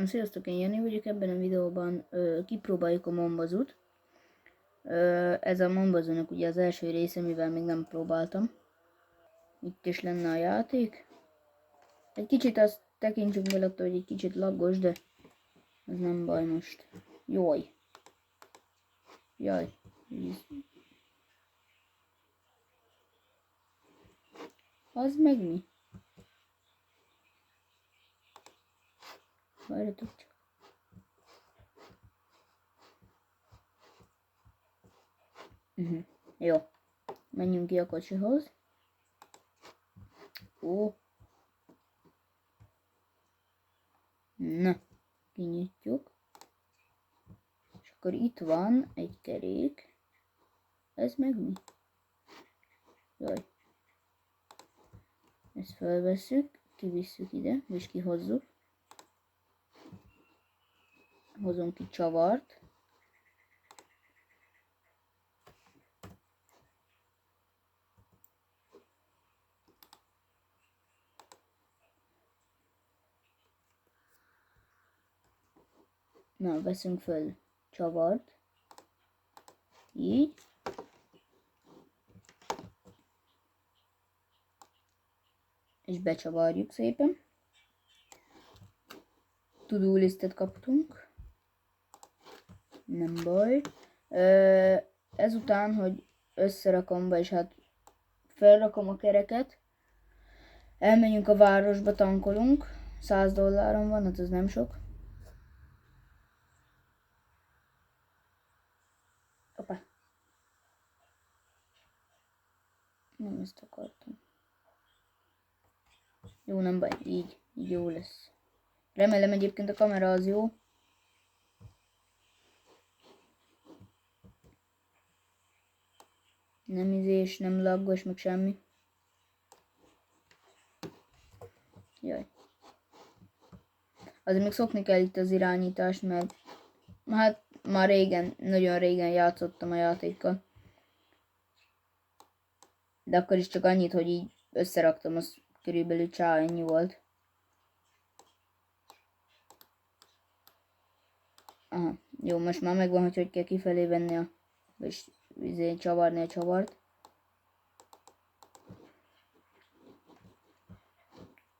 Sziasztok, én Jani vagyok, ebben a videóban kipróbáljuk a Monbazut. Ez a Monbazónak ugye az első része, mivel még nem próbáltam. Itt is lenne a játék. Egy kicsit azt tekintsünk bele, hogy egy kicsit laggos, de ez nem baj most. Jaj. Jaj. Az meg mi? Várjatok csak. Jó. Menjünk ki a kocsihoz. Ó. Na. Kinyitjuk. És akkor itt van egy kerék. Ez meg mi? Jaj. Ezt felvesszük, kivisszük ide, és kihozzuk. Hozunk ki csavart. Na, veszünk föl csavart. Így. És becsavarjuk szépen. To-do listet kaptunk. Nem baj. Ezután, hogy összerakom, vagyis hát felrakom a kereket, elmegyünk a városba, tankolunk. $100 van, hát ez nem sok. Opa. Nem ezt akartam. Jó, nem baj, így jó lesz. Remélem egyébként a kamera az jó. Nem izés, nem laggos, meg semmi. Jaj. Azért még szokni kell itt az irányítást, mert hát már régen, nagyon régen játszottam a játékkal. De akkor is csak annyit, hogy így összeraktam, az körülbelül ennyi volt. Aha, jó, most már megvan, hogy kell kifelé venni a, és csavarni a csavart.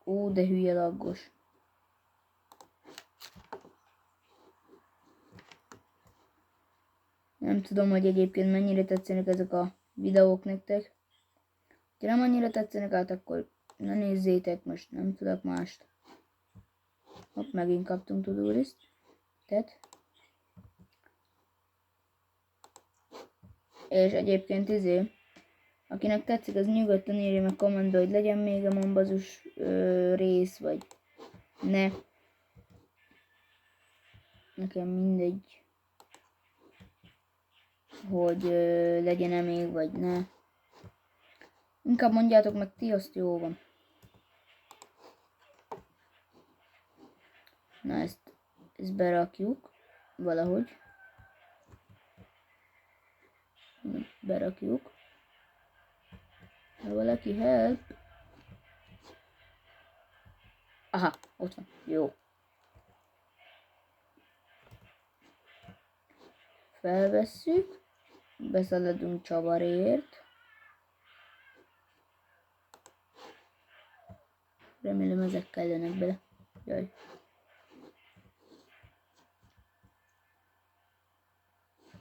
Ó, de hülye laggos. Nem tudom, hogy egyébként mennyire tetszenek ezek a videók nektek. Ha nem annyira tetszenek át, akkor ne nézzétek, most nem tudok mást. Hopp, megint kaptunk to-do listet. És egyébként akinek tetszik, az nyugodtan írja meg kommentbe, hogy legyen még a Monbazus rész, vagy ne. Nekem mindegy, hogy legyen-e még, vagy ne. Inkább mondjátok meg ti, azt jó van. Na, ezt berakjuk valahogy. Berakjuk. Ha valaki help. Aha, ott van. Jó. Felvesszük. Beszaladunk csavarért. Remélem ezek kellenek bele. Jaj.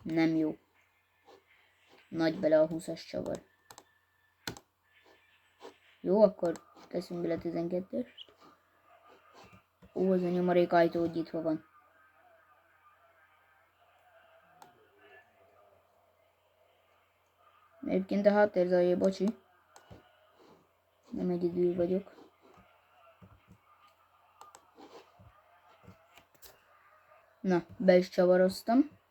Nem jó. Nagy bele a 20-as csavar. Jó, akkor teszünk bele 12-est. Ó, az a nyomorék ajtó nyitva van. Egyébként a háttérzajé, bocsi. Nem egyedül vagyok. Na, be is csavaroztam.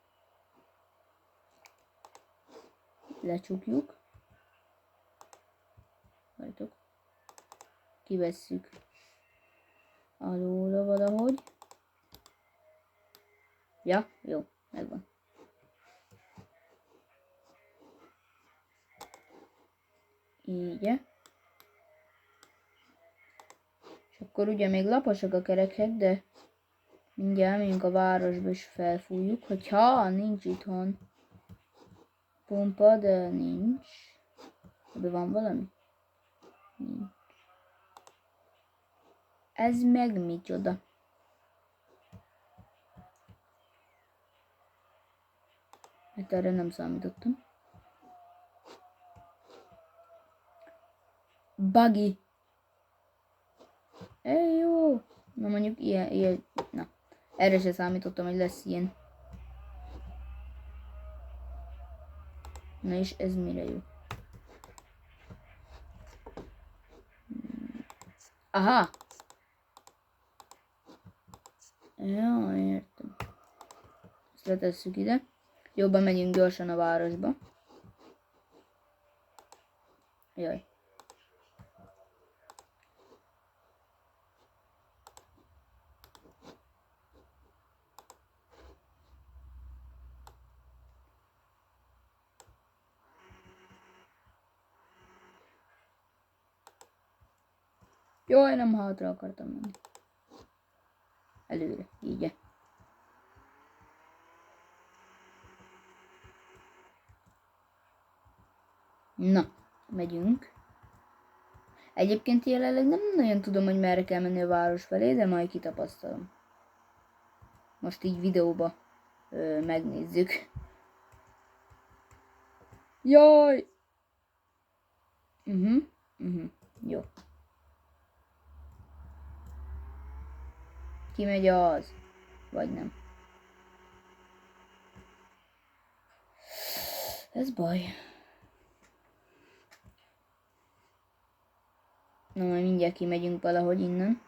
Lecsukjuk. Várjátok. Kivesszük alóla valahogy. Ja, jó, megvan. Így. És akkor ugye még laposak a kerekek, de Mindjárt megyünk a városba és felfújjuk, hogyha nincs itthon pompa, de nincs. Ebben van valami? Nincs. Ez meg micsoda? Hát erre nem számítottam. Buggy. Jó. Na mondjuk ilyen, na. Erre se számítottam, hogy lesz ilyen. Na és ez mire jó? Aha! Ja, értem. Ezt letesszük ide. Jobban megyünk gyorsan a városba. Jaj. Jaj, nem hátra akartam menni. Előre, így. Na, megyünk. Egyébként jelenleg nem nagyon tudom, hogy merre kell menni a város felé, de majd kitapasztalom. Most így videóba megnézzük. Jaj! Jó. Kimegy az? Vagy nem? Ez baj. Na majd mindjárt kimegyünk valahogy innen.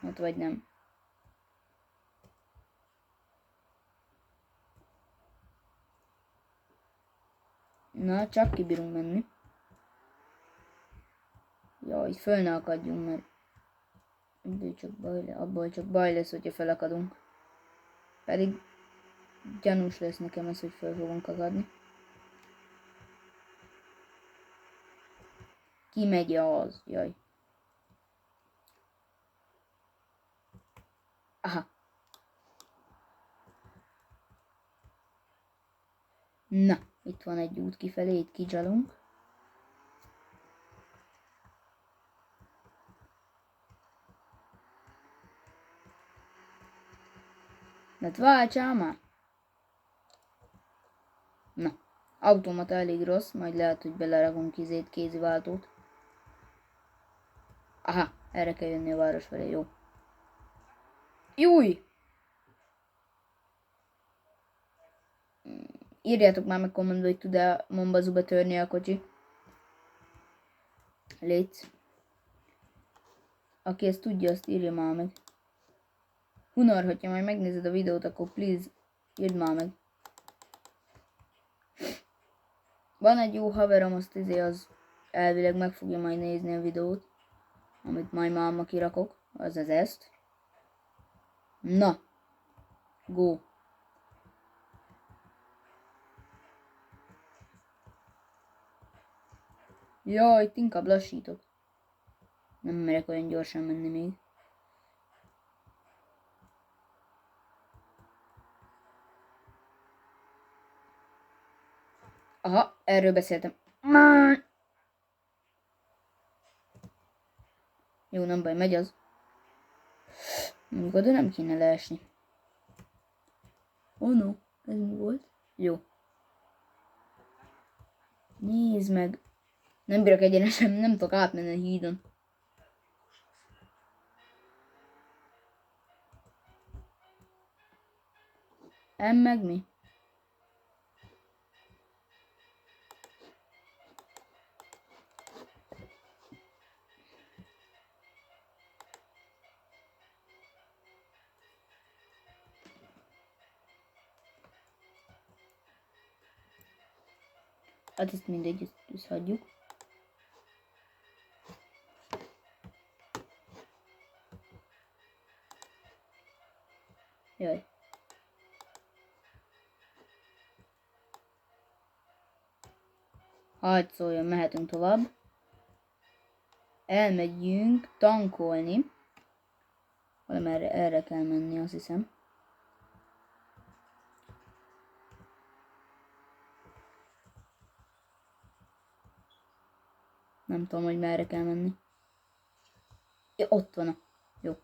Hát vagy nem. Na, csak kibírunk menni. Jaj, föl ne akadjunk, mert abból csak baj lesz, hogyha felakadunk. Pedig gyanús lesz nekem ez, hogy föl fogunk akadni. Kimegy az, jaj. Aha. Na, itt van egy út kifelé, itt kidzsalunk. Hát váltsál már! Na, automata elég rossz, majd lehet, hogy belerakunk kéziváltót. Aha, erre kell jönni a város felé, jó. Júj! Írjátok már meg kommentbe, hogy tud-e Mombazuba törni a kocsi. Légy. Aki ezt tudja, azt írja már meg. Hunor, hogyha majd megnézed a videót, akkor please írd már meg. Van egy jó haverom, az elvileg meg fogja majd nézni a videót, amit majd máma kirakok, azaz ezt. Na, go! Jaj, itt inkább lassítok. Nem merek olyan gyorsan menni még. Aha, erről beszéltem. Jó, nem baj, megy az. Mondjuk oda nem kéne leesni. Oh no, ez mi volt? Jó. Nézd meg. Nem bírok egyenesen, nem tudok átmenni a hídon. Meg mi? Hát ezt mindegy, ezt hagyjuk. Jaj. Hadd szóljon, mehetünk tovább. Elmegyünk tankolni. Valamerre erre kell menni, azt hiszem. Nem tudom, hogy merre kell menni. Ja, ott van a... Jó.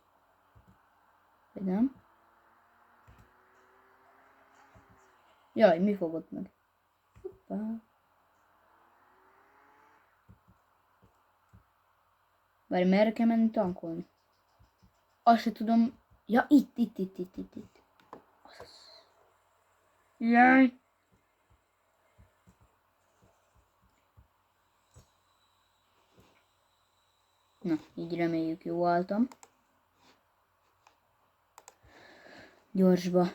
Vagy nem? Jaj, mi fogott meg? Hoppá. Várj, merre kell menni tankolni? Azt se tudom... Ja, itt. Jaj. Na, így reméljük jó álltam. Gyorsba.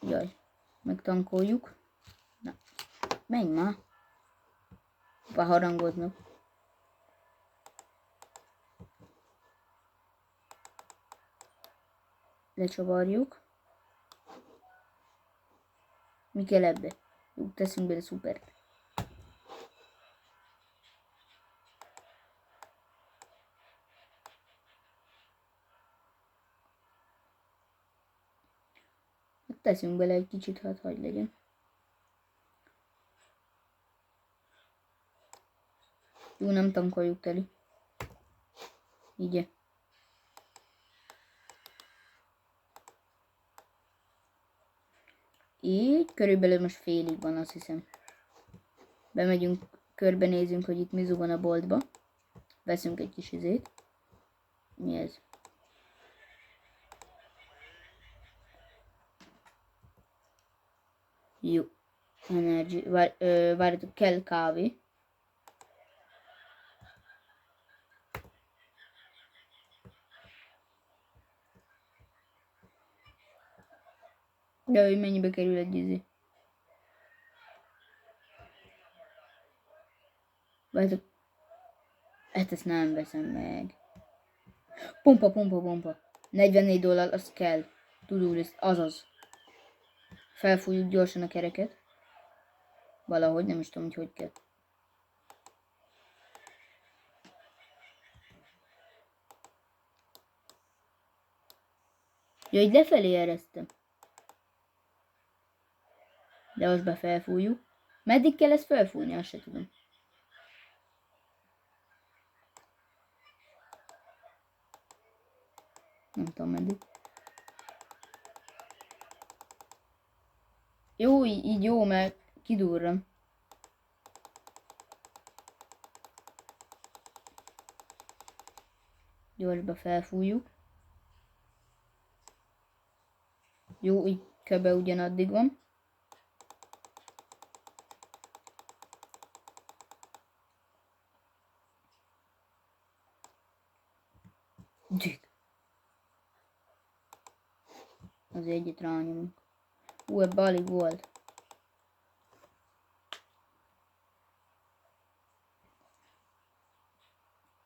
Jaj, megtankoljuk. Na, menj már. Hoppá, harangoznak. Lecsavarjuk. Mi kell ebbe? Jó, teszünk bele szupert. Teszünk bele egy kicsit, hát hagy legyen. Jó, nem tankoljuk teli. Így. Így, körülbelül most félig van, azt hiszem. Bemegyünk, körbenézünk, hogy itt mi zuhan a boltba. Veszünk egy kis izét. Mi ez? Jó. Energy. Várjátok, kell kávé. De hogy mennyibe kerül egy izé? Várjátok. Ezt nem veszem meg. Pompa. $44, az kell. To-do list, azaz. Felfújjuk gyorsan a kereket. Valahogy, nem is tudom, hogy kell. Ja, így lefelé eresztem. De most be felfújjuk. Meddig kell ezt felfújni, azt se tudom. Nem tudom meddig. Jó, így jó, mert kidurram. Gyorsba felfújjuk. Jó, így köbe ugyanaddig van. Gyük. Az egyet rányomunk. Ebbe alig volt.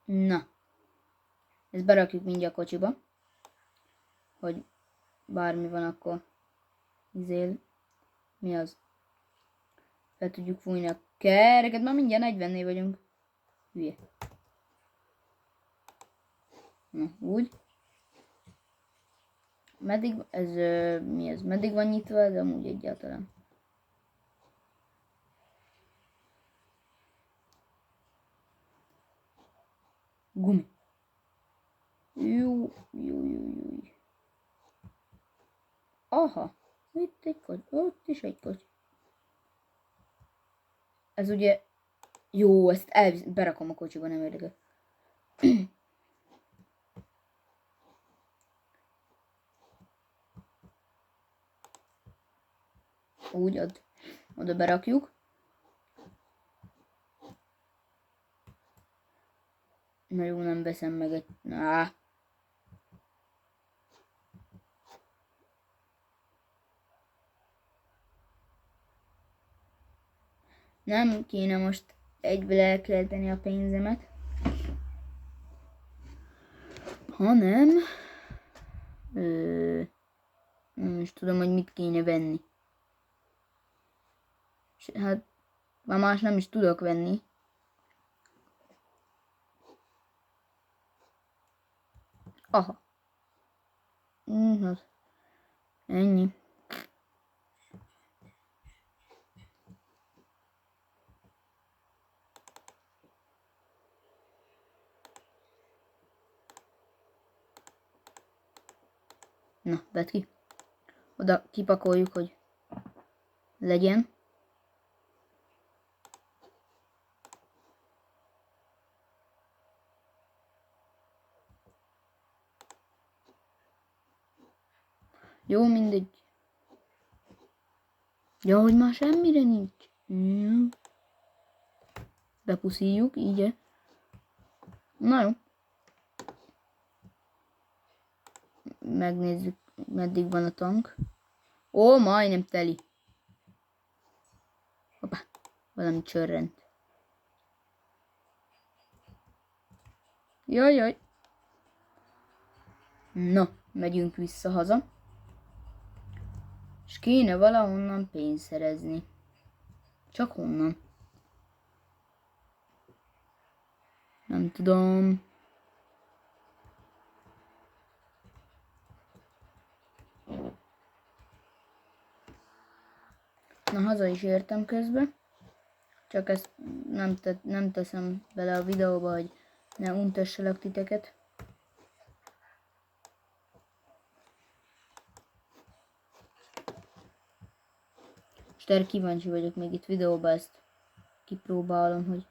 Na. Ezt berakjuk mindjárt a kocsiba. Hogy bármi van, akkor izél. Mi az? Fel tudjuk fújni a kereket. Már mindjárt 40-nél vagyunk. Hülye. Na, úgy. Meddig, ez mi ez? Meddig van nyitva, de amúgy egyáltalán. Gumi. Jó. Aha. Itt egy kocsi. Ott is egy kocsi. Ez ugye... Jó, ezt berakom a kocsiba, nem érdekel. Úgy, oda berakjuk. Na jó, nem veszem meg egy... Nem kéne most egyből elkölteni a pénzemet. Hanem... nem is tudom, hogy mit kéne venni. Hát... Már más nem is tudok venni. Aha. Hát, ennyi. Na, vedd ki. Oda kipakoljuk, hogy legyen. Jó, mindegy. Ja, hogy már semmire nincs. Bepuszíjuk, így. Na jó. Megnézzük, meddig van a tank. Ó, majdnem teli. Hoppá, valami csörrent. Jaj. Na, megyünk vissza haza. És kéne valahonnan pénzt szerezni. Csak honnan? Nem tudom. Na, haza is értem közben. Csak ezt nem teszem bele a videóba, hogy ne untassalak titeket. És erre kíváncsi vagyok még itt videóban, ezt kipróbálom, hogy...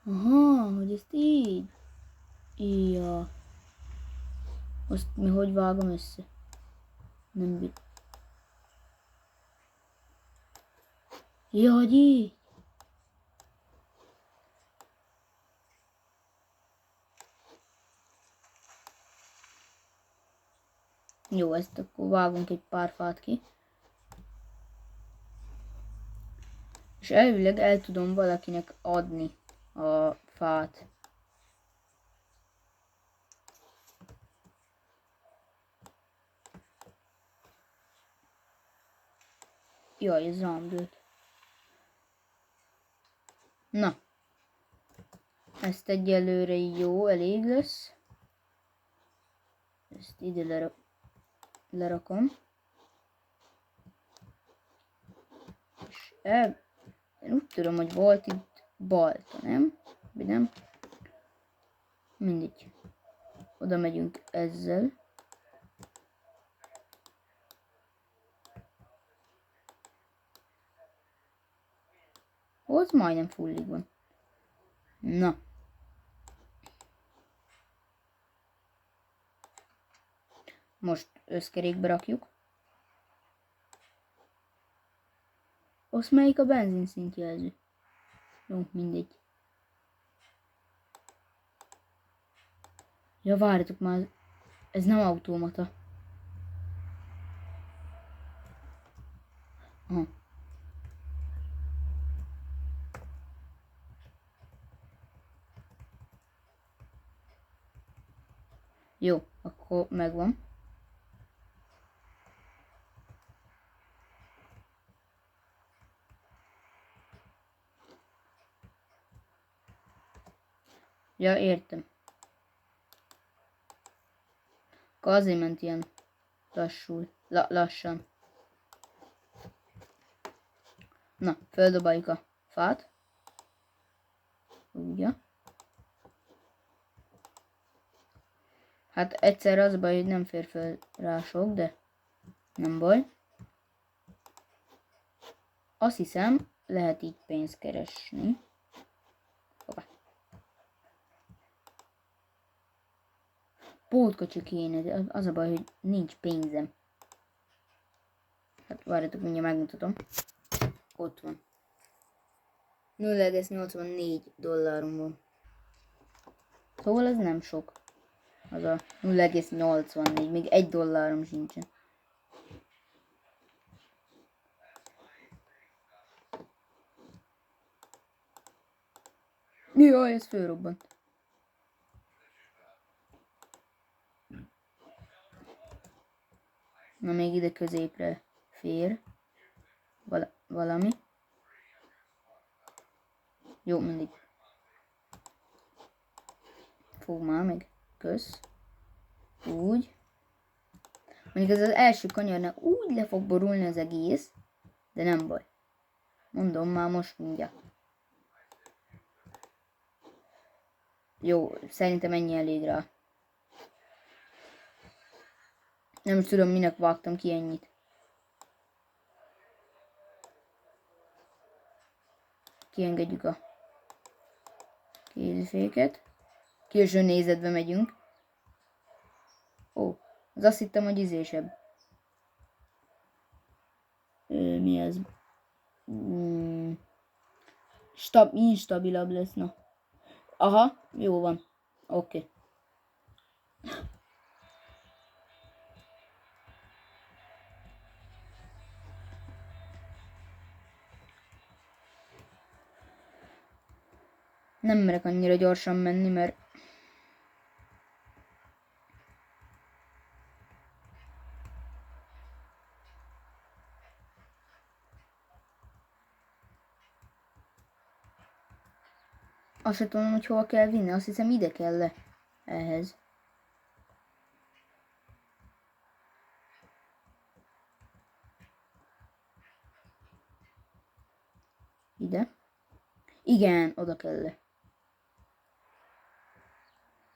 Aha, hogy ezt így... Ja. Azt mi hogy vágom össze? Nem bír. Ja, hogy így. Jó, ezt akkor vágunk egy pár fát ki. És elvileg el tudom valakinek adni a fát. Jaj, ez rám dőlt. Na. Ezt egyelőre jó, elég lesz. Ezt ide lerakom. És én úgy tudom, hogy volt itt balta, nem? Vagy nem? Mindegy. Oda megyünk ezzel. Az majdnem fullig van. Na. Most összkerékbe rakjuk. Azt melyik a benzinszintjelző? Jó, mindegy. Ja, várjatok már, ez nem automata. Aha. Jó, akkor megvan. Ja, értem. Azért ment ilyen lassan. Na, földobáljuk a fát. Ugye? Hát egyszer az baj, hogy nem fér fel rá sok, de nem baj. Azt hiszem, lehet így pénzt keresni. Hoppá. Pótkocsi kéne, de az a baj, hogy nincs pénzem. Hát várjatok, mindjárt megmutatom. Ott van. 0,84 dollárom van. Szóval ez nem sok. Az a 0,84, még 1 dollárom sincsen. Jaj, ez fölrobbant. Na, még ide középre fér. Valami. Jó, mindig. Fog már meg. Kösz. Úgy. Mondjuk ez az első kanyarnak úgy le fog borulni az egész, de nem baj. Mondom már most mindjárt. Jó, szerintem ennyi elég rá. Nem is tudom, minek vágtam ki ennyit. Kiengedjük a kéziféket. Külső nézetbe megyünk. Ó, az azt hittem, hogy izésebb. Mi ez? Instabilabb lesz, na. Aha, jó van. Oké. Nem merek annyira gyorsan menni, mert azt sem tudom, hogy hova kell vinni. Azt hiszem, ide kell le ehhez. Ide. Igen, oda kell le.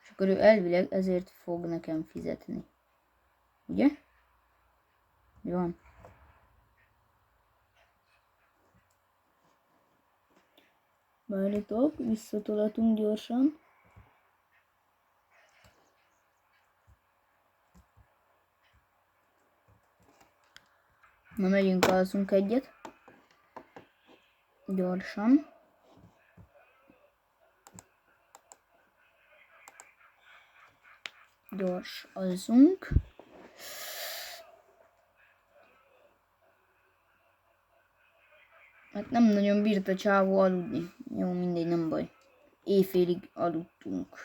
És akkor ő elvileg ezért fog nekem fizetni. Ugye? Mi van? Várjatok, visszatolatunk gyorsan. Na, megyünk, alszunk egyet. Gyorsan. Gyors alszunk. Hát nem nagyon bírt a csávó aludni. Jó, mindegy, nem baj. Éjfélig aludtunk.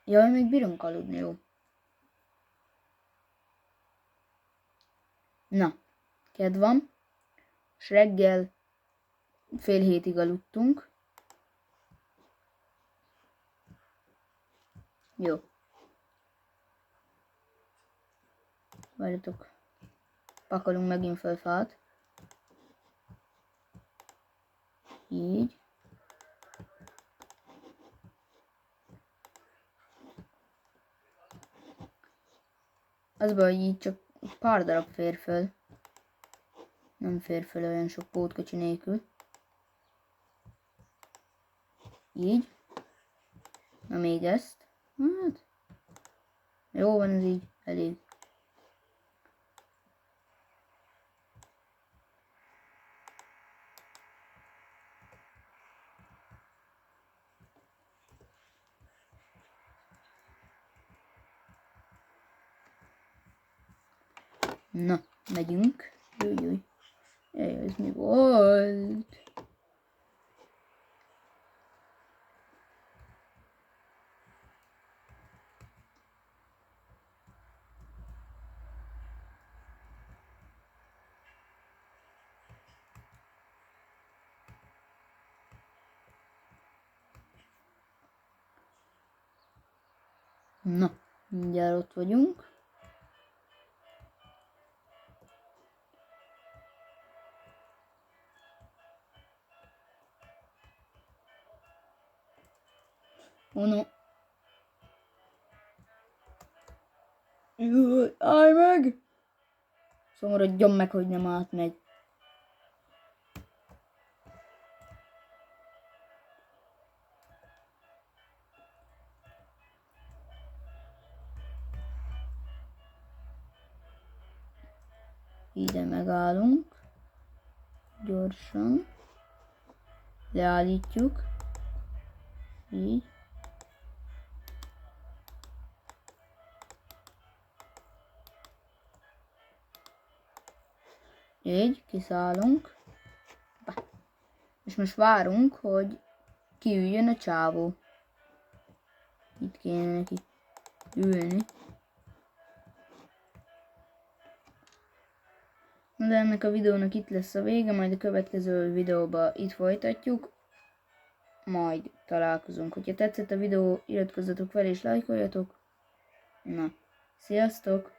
Jaj, még bírunk aludni, jó. Na, kedv van. És reggel 6:30 aludtunk. Jó. Várjatok. Pakolunk megint fel fát. Így. Az baj, hogy így csak pár darab fér föl. Nem fér föl olyan sok pótkocsi nélkül. Így. Na még ezt. Hát. Jó van ez így. Elég. Na, megyünk. Jöjj. Ez mi volt? Na, mindjárt ott vagyunk. Oh no. Állj meg! Szomorodjon meg, hogy nem átmegy. Ide megállunk. Gyorsan. Leállítjuk. Így. Így, kiszállunk. És most várunk, hogy kiüljön a csávó. Itt kéne neki ülni. De ennek a videónak itt lesz a vége, majd a következő videóban itt folytatjuk. majd találkozunk. Hogyha tetszett a videó, iratkozzatok fel és lájkoljatok. Na, sziasztok!